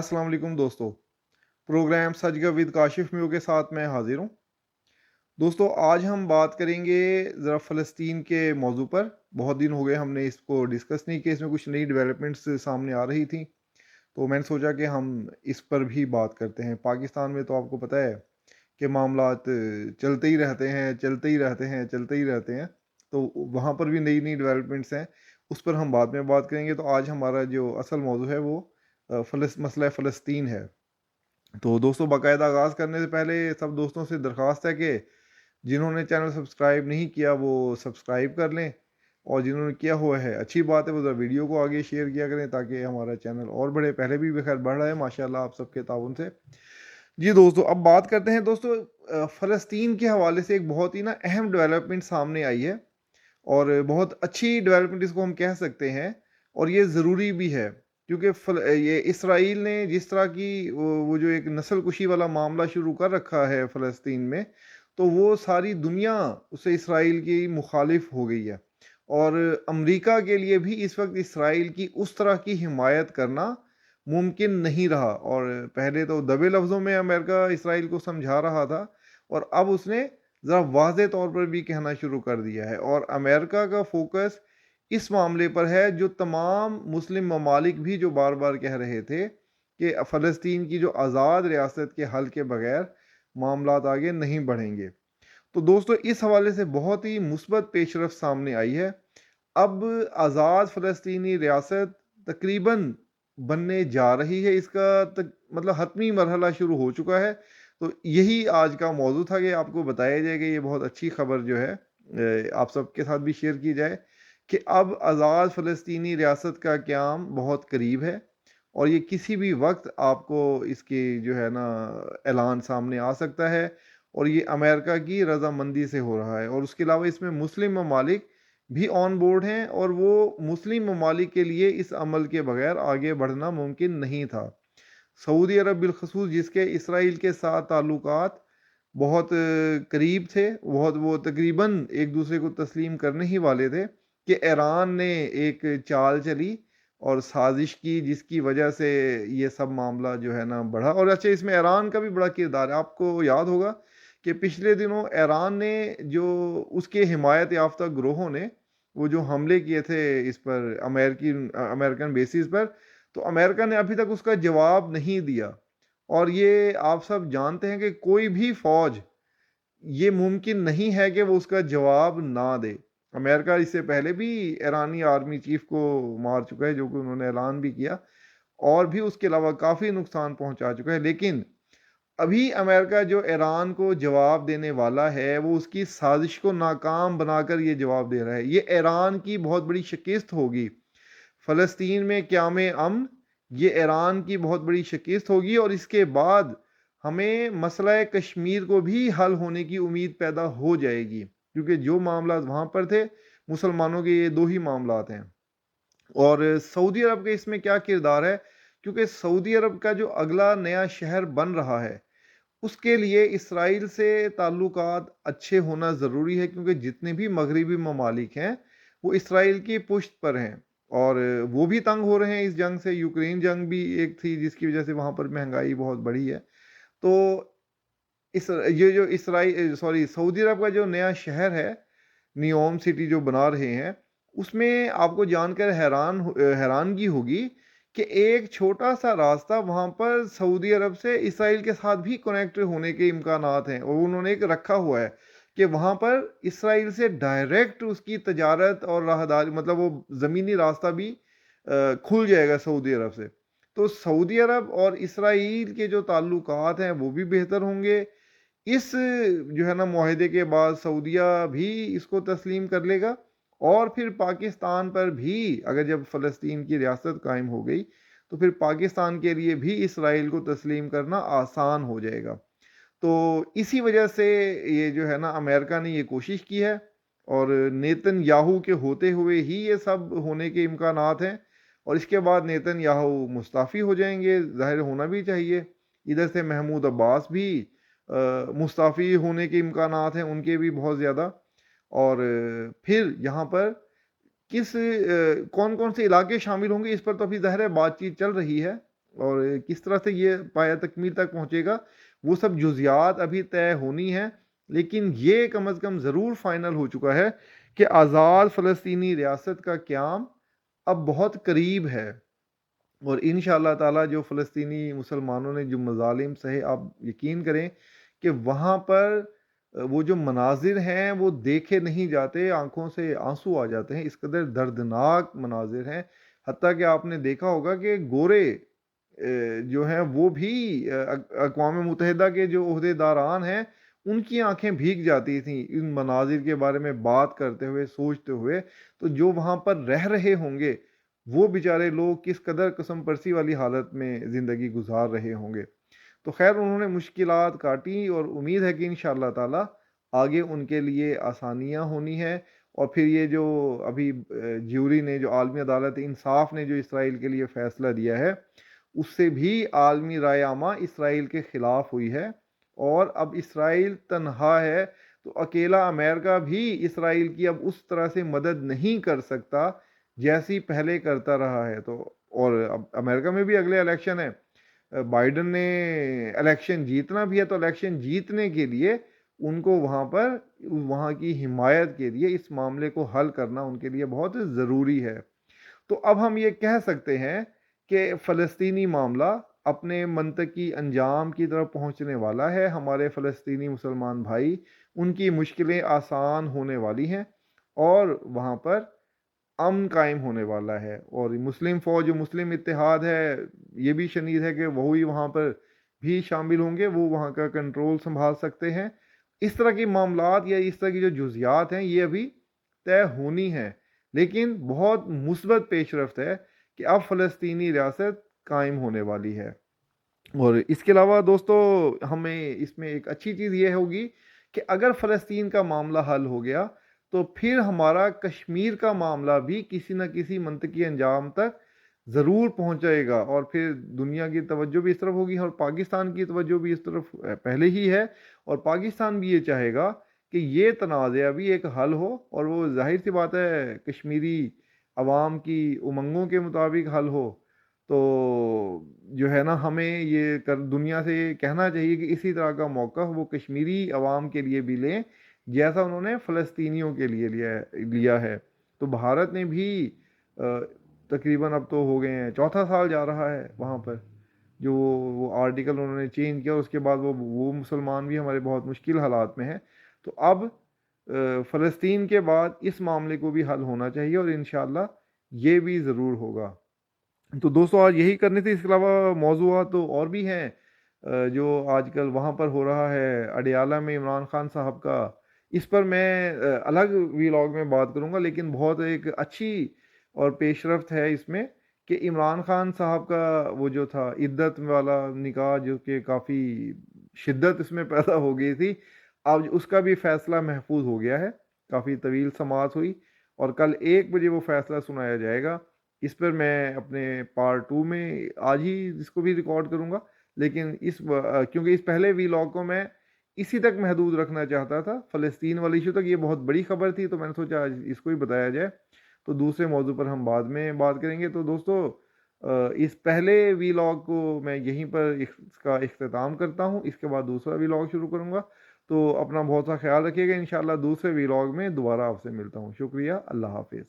अस्सलाम वालेकुम दोस्तों। प्रोग्राम सच का विद काशिफ म्यू के साथ मैं हाजिर हूँ। दोस्तों आज हम बात करेंगे ज़रा फ़लस्तीन के मौजू पर। बहुत दिन हो गए हमने इसको डिस्कस नहीं किया, इसमें कुछ नई डेवलपमेंट्स सामने आ रही थी, तो मैंने सोचा कि हम इस पर भी बात करते हैं। पाकिस्तान में तो आपको पता है कि मामलात चलते ही रहते हैं, चलते ही रहते हैं, चलते ही रहते हैं। तो वहाँ पर भी नई नई डेवलपमेंट्स हैं, उस पर हम बाद में बात करेंगे। तो आज हमारा जो असल मौजू है वो मसला फ़लस्तीन है। तो दोस्तों बाकायदा आगाज़ करने से पहले सब दोस्तों से दरख्वास्त है कि जिन्होंने चैनल सब्सक्राइब नहीं किया वो सब्सक्राइब कर लें, और जिन्होंने किया हुआ है अच्छी बात है, वो ज़रा वीडियो को आगे शेयर किया करें ताकि हमारा चैनल और बढ़े। पहले भी खैर बढ़ रहा है माशाल्लाह आप सबके ताउन से। जी दोस्तों, अब बात करते हैं दोस्तों फ़लस्तीन के हवाले से एक बहुत ही ना अहम डेवलपमेंट सामने आई है, और बहुत अच्छी डेवलपमेंट इसको हम कह सकते हैं, और ये ज़रूरी भी है क्योंकि ये इसराइल ने जिस तरह की वो जो एक नस्ल कुशी वाला मामला शुरू कर रखा है फ़लस्तीन में, तो वो सारी दुनिया उससे इसराइल की मुखालिफ हो गई है। और अमेरिका के लिए भी इस वक्त इसराइल की उस तरह की हिमायत करना मुमकिन नहीं रहा। और पहले तो दबे लफ्ज़ों में अमेरिका इसराइल को समझा रहा था, और अब उसने ज़रा वाज़े तौर पर भी कहना शुरू कर दिया है। और अमेरिका का फोकस इस मामले पर है, जो तमाम मुस्लिम ममालिक भी जो बार बार कह रहे थे कि फ़लस्तीन की जो आज़ाद रियासत के हल के बगैर मामलात आगे नहीं बढ़ेंगे। तो दोस्तों इस हवाले से बहुत ही मुस्बत पेशरफ सामने आई है। अब आज़ाद फ़लस्तीनी रियासत तकरीबन बनने जा रही है, इसका मतलब हतमी मरहला शुरू हो चुका है। तो यही आज का मौजू था कि आपको बताया जाए कि ये बहुत अच्छी खबर जो है आप सबके साथ भी शेयर की जाए कि अब आज़ाद फ़लस्तीनी रियासत का क़याम बहुत करीब है, और ये किसी भी वक्त आपको इसके जो है ना ऐलान सामने आ सकता है। और ये अमेरिका की रजामंदी से हो रहा है, और उसके अलावा इसमें मुस्लिम ममालिक भी ऑन बोर्ड हैं, और वो मुस्लिम ममालिक के लिए इस अमल के बगैर आगे बढ़ना मुमकिन नहीं था। सऊदी अरब बिलखसूस, जिसके इसराइल के साथ ताल्लुकात बहुत करीब थे, बहुत वो तकरीबन एक दूसरे को तस्लीम करने ही वाले थे, कि ईरान ने एक चाल चली और साजिश की, जिसकी वजह से ये सब मामला जो है ना बढ़ा। और अच्छा, इसमें ईरान का भी बड़ा किरदार है। आपको याद होगा कि पिछले दिनों ईरान ने जो उसके हिमायत याफ्ता ग्रोहों ने वो जो हमले किए थे इस पर अमेरिकन बेसिस पर, तो अमेरिका ने अभी तक उसका जवाब नहीं दिया। और ये आप सब जानते हैं कि कोई भी फौज, ये मुमकिन नहीं है कि वो उसका जवाब ना दे। अमेरिका इससे पहले भी ईरानी आर्मी चीफ को मार चुका है, जो कि उन्होंने ऐलान भी किया, और भी उसके अलावा काफ़ी नुकसान पहुंचा चुका है। लेकिन अभी अमेरिका जो ईरान को जवाब देने वाला है, वो उसकी साजिश को नाकाम बनाकर ये जवाब दे रहा है। ये ईरान की बहुत बड़ी शिकस्त होगी। फ़लस्तीन में क़याम अमन, ये ईरान की बहुत बड़ी शिकस्त होगी, और इसके बाद हमें मसला कश्मीर को भी हल होने की उम्मीद पैदा हो जाएगी, क्योंकि जो मामला वहाँ पर थे, मुसलमानों के ये दो ही मामलात हैं। और सऊदी अरब का इसमें क्या किरदार है, क्योंकि सऊदी अरब का जो अगला नया शहर बन रहा है, उसके लिए इसराइल से ताल्लुकात अच्छे होना ज़रूरी है, क्योंकि जितने भी मगरबी ममालिक हैं वो इसराइल की पुश्त पर हैं, और वो भी तंग हो रहे हैं इस जंग से। यूक्रेन जंग भी एक थी जिसकी वजह से वहाँ पर महंगाई बहुत बढ़ी है। तो इस ये जो इसराइल सॉरी सऊदी अरब का जो नया शहर है, नियोम सिटी जो बना रहे हैं, उसमें आपको जानकर हैरानगी होगी कि एक छोटा सा रास्ता वहाँ पर सऊदी अरब से इसराइल के साथ भी कनेक्ट होने के इम्कानात हैं, और उन्होंने एक रखा हुआ है कि वहाँ पर इसराइल से डायरेक्ट उसकी तजारत और राहदारी, मतलब वो ज़मीनी रास्ता भी खुल जाएगा सऊदी अरब से। तो सऊदी अरब और इसराइल के जो ताल्लुकात हैं वो भी बेहतर होंगे। इस जो है ना मुआहदे के बाद सऊदिया भी इसको तस्लीम कर लेगा, और फिर पाकिस्तान पर भी अगर जब फ़लस्तीन की रियासत कायम हो गई, तो फिर पाकिस्तान के लिए भी इसराइल को तस्लीम करना आसान हो जाएगा। तो इसी वजह से ये जो है ना अमेरिका ने ये कोशिश की है, और नेतन्याहू के होते हुए ही ये सब होने के इम्कानात हैं। और इसके बाद नेतन्याहू मुस्ताफ़ी हो जाएंगे, ज़ाहिर होना भी चाहिए। इधर से महमूद अब्बास भी मुस्ताफ़ी होने के इम्कानात हैं, उनके भी बहुत ज़्यादा। और फिर यहाँ पर कौन कौन से इलाके शामिल होंगे, इस पर तो अभी ज़ाहिर है बातचीत चल रही है। اور کس طرح سے یہ پایہ تکمیل تک پہنچے گا وہ سب جزیات ابھی طے ہونی ہیں، لیکن یہ کم از کم ضرور فائنل ہو چکا ہے کہ آزاد فلسطینی ریاست کا قیام اب بہت قریب ہے، اور انشاءاللہ تعالی جو فلسطینی مسلمانوں نے جو مظالم سہے، آپ یقین کریں کہ وہاں پر وہ جو مناظر ہیں وہ دیکھے نہیں جاتے، آنکھوں سے آنسو آ جاتے ہیں، اس قدر دردناک مناظر ہیں۔ حتیٰ کہ آپ نے دیکھا ہوگا کہ گورے جو ہیں وہ بھی اقوام متحدہ کے جو عہدے داران ہیں ان کی آنکھیں بھیگ جاتی تھیں ان مناظر کے بارے میں بات کرتے ہوئے، سوچتے ہوئے۔ تو جو وہاں پر رہ رہے ہوں گے وہ بیچارے لوگ کس قدر قسم پرسی والی حالت میں زندگی گزار رہے ہوں گے۔ تو خیر انہوں نے مشکلات کاٹی، اور امید ہے کہ انشاءاللہ تعالی آگے ان کے لیے آسانیاں ہونی ہیں۔ اور پھر یہ جو ابھی جیوری نے، جو عالمی عدالت انصاف نے جو اسرائیل کے لیے فیصلہ دیا ہے، اس سے بھی عالمی رائے عامہ اسرائیل کے خلاف ہوئی ہے، اور اب اسرائیل تنہا ہے۔ تو اکیلا امریکہ بھی اسرائیل کی اب اس طرح سے مدد نہیں کر سکتا جیسی پہلے کرتا رہا ہے۔ تو اور اب امریکہ میں بھی اگلے الیکشن ہے، بائیڈن نے الیکشن جیتنا بھی ہے، تو الیکشن جیتنے کے لیے ان کو وہاں پر وہاں کی حمایت کے لیے اس معاملے کو حل کرنا ان کے لیے بہت ضروری ہے۔ تو اب ہم یہ کہہ سکتے ہیں کہ فلسطینی معاملہ اپنے منطقی انجام کی طرف پہنچنے والا ہے۔ ہمارے فلسطینی مسلمان بھائی، ان کی مشکلیں آسان ہونے والی ہیں، اور وہاں پر امن قائم ہونے والا ہے۔ اور مسلم فوج، جو مسلم اتحاد ہے، یہ بھی شنید ہے کہ وہی وہاں پر بھی شامل ہوں گے، وہ وہاں کا کنٹرول سنبھال سکتے ہیں۔ اس طرح کی معاملات یا اس طرح کی جو جزیات ہیں یہ ابھی طے ہونی ہیں، لیکن بہت مثبت پیش رفت ہے کہ اب فلسطینی ریاست قائم ہونے والی ہے۔ اور اس کے علاوہ دوستو، ہمیں اس میں ایک اچھی چیز یہ ہوگی کہ اگر فلسطین کا معاملہ حل ہو گیا تو پھر ہمارا کشمیر کا معاملہ بھی کسی نہ کسی منطقی انجام تک ضرور پہنچائے گا، اور پھر دنیا کی توجہ بھی اس طرف ہوگی، اور پاکستان کی توجہ بھی اس طرف پہلے ہی ہے، اور پاکستان بھی یہ چاہے گا کہ یہ تنازع بھی ایک حل ہو، اور وہ ظاہر سی بات ہے کشمیری عوام کی امنگوں کے مطابق حل ہو۔ تو جو ہے نا، ہمیں یہ دنیا سے یہ کہنا چاہیے کہ اسی طرح کا موقف وہ کشمیری عوام کے لیے بھی لیں جیسا انہوں نے فلسطینیوں کے لیے لیا ہے۔ تو بھارت نے بھی تقریباً اب تو ہو گئے ہیں، چوتھا سال جا رہا ہے وہاں پر جو وہ آرٹیکل انہوں نے چینج کیا، اور اس کے بعد وہ مسلمان بھی ہمارے بہت مشکل حالات میں ہیں۔ تو اب فلسطین کے بعد اس معاملے کو بھی حل ہونا چاہیے، اور انشاءاللہ یہ بھی ضرور ہوگا۔ تو دوستو آج یہی کرنے تھے، اس کے علاوہ موضوعات تو اور بھی ہیں جو آج کل وہاں پر ہو رہا ہے اڈیالہ میں عمران خان صاحب کا، اس پر میں الگ ویلاگ میں بات کروں گا، لیکن بہت ایک اچھی اور پیش رفت ہے اس میں کہ عمران خان صاحب کا وہ جو تھا عدت والا نکاح، جو کہ کافی شدت اس میں پیدا ہو گئی تھی، اب اس کا بھی فیصلہ محفوظ ہو گیا ہے۔ کافی طویل سماعت ہوئی، اور کل 1 بجے وہ فیصلہ سنایا جائے گا۔ اس پر میں اپنے پارٹ 2 میں آج ہی اس کو بھی ریکارڈ کروں گا، لیکن کیونکہ اس پہلے ویلاگ کو میں اسی تک محدود رکھنا چاہتا تھا، فلسطین والی ایشو تک، یہ بہت بڑی خبر تھی، تو میں نے سوچا آج اس کو ہی بتایا جائے۔ تو دوسرے موضوع پر ہم بعد میں بات کریں گے۔ تو دوستو اس پہلے ویلاگ کو میں یہیں پر اس کا اختتام کرتا ہوں، اس کے بعد دوسرا ویلاگ شروع کروں گا۔ تو اپنا بہت سا خیال رکھیے گا، انشاءاللہ دوسرے ویلاگ میں دوبارہ آپ سے ملتا ہوں۔ شکریہ، اللہ حافظ۔